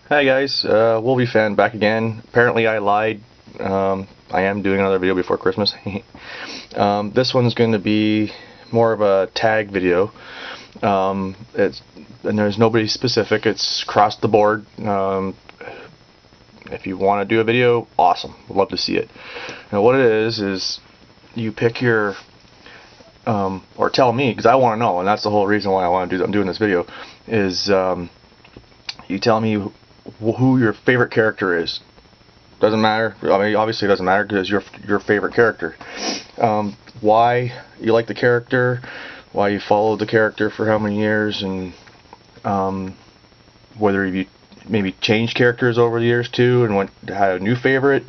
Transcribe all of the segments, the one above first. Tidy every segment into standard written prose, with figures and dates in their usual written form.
Hi guys, Wolvie fan back again. Apparently I lied. I am doing another video before Christmas. This one's going to be more of a tag video. And there's nobody specific. It's across the board. If you want to do a video, awesome. Would love to see it. Now what it is you pick your or tell me, because I want to know, and that's the whole reason why I'm doing this video, is you tell me who your favorite character is. Doesn't matter. I mean, obviously it doesn't matter because your favorite character. Why you like the character, why you followed the character for how many years, and whether you maybe changed characters over the years too, and had a new favorite.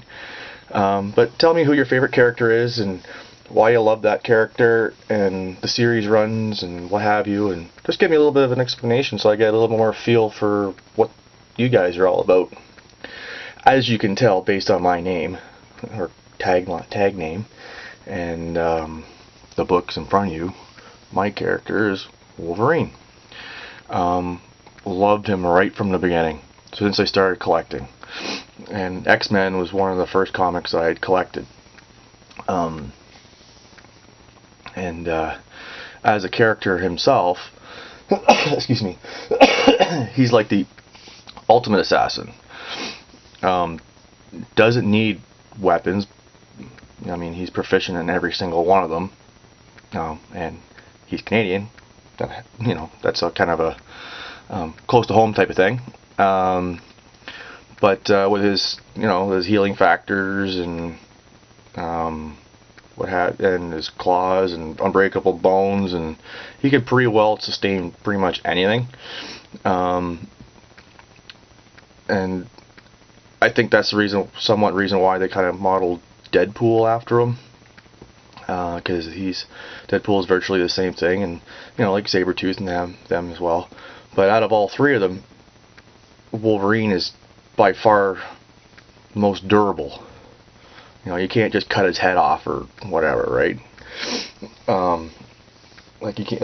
But tell me who your favorite character is and why you love that character and the series runs and what have you, and just give me a little bit of an explanation so I get a little more feel for what you guys are all about. As you can tell based on my name or tag name and the books in front of you, my character is Wolverine. Loved him right from the beginning since I started collecting, and X-Men was one of the first comics I had collected. As a character himself, excuse me, he's like the ultimate assassin. Doesn't need weapons. I mean, he's proficient in every single one of them. And he's Canadian. That's a kind of a close to home type of thing. But with his healing factors and and his claws and unbreakable bones, and he could pretty well sustain pretty much anything. And I think that's the somewhat reason why they kind of modeled Deadpool after him, because Deadpool is virtually the same thing, and like Sabretooth and them as well. But out of all three of them, Wolverine is by far most durable. You can't just cut his head off or whatever, right? Like you can't,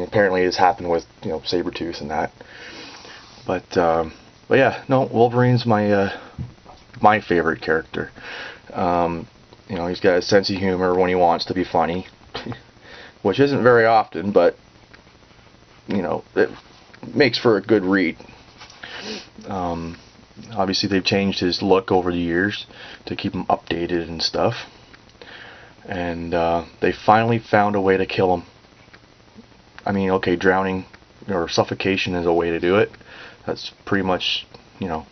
apparently it's happened with Sabretooth and that. But yeah, no, Wolverine's my favorite character. He's got a sense of humor when he wants to be funny, which isn't very often, but it makes for a good read. Obviously they've changed his look over the years to keep him updated and stuff, and they finally found a way to kill him. I mean, okay, drowning or suffocation is a way to do it. That's pretty much, I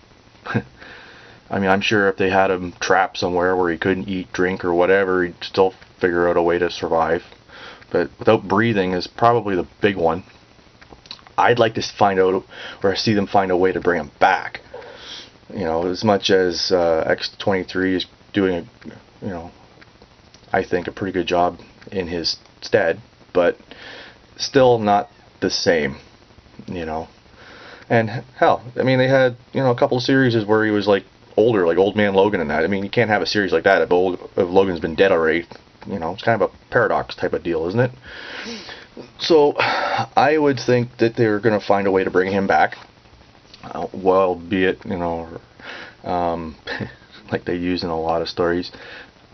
mean, I'm sure if they had him trapped somewhere where he couldn't eat, drink, or whatever, he'd still figure out a way to survive. But without breathing is probably the big one. I'd like to find out, or see them find a way to bring him back. As much as X-23 is doing I think a pretty good job in his stead, but still not the same, And hell, I mean, they had a couple of series where he was like older, like Old Man Logan and that. I mean, you can't have a series like that if Logan's been dead already. It's kind of a paradox type of deal, isn't it? So I would think that they're going to find a way to bring him back. Well, be it, like they use in a lot of stories,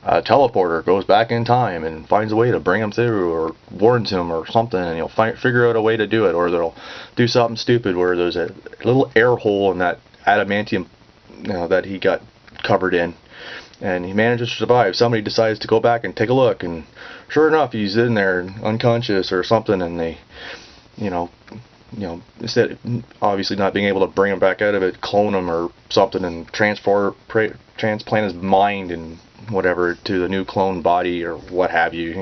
a teleporter goes back in time and finds a way to bring him through, or warns him or something, and he'll figure out a way to do it, or they'll do something stupid where there's a little air hole in that adamantium that he got covered in, and he manages to survive. Somebody decides to go back and take a look, and sure enough, he's in there unconscious or something, and they, instead obviously not being able to bring him back out of it, clone him or something and transplant his mind and whatever to the new clone body or what have you.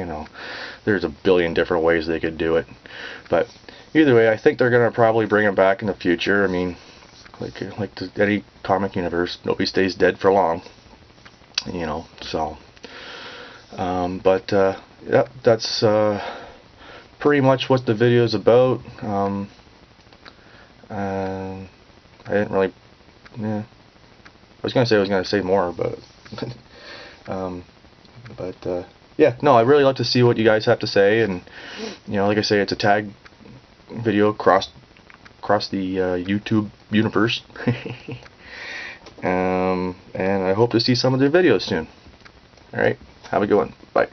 There's a billion different ways they could do it, but either way, I think they're gonna probably bring him back in the future. I mean, like any comic universe, nobody stays dead for long, so but yeah, that's pretty much what the video is about. I didn't really, I was gonna say more, but yeah, no, I really like to see what you guys have to say, and like I say, it's a tag video across the YouTube universe. And I hope to see some of their videos soon. Alright, have a good one. Bye.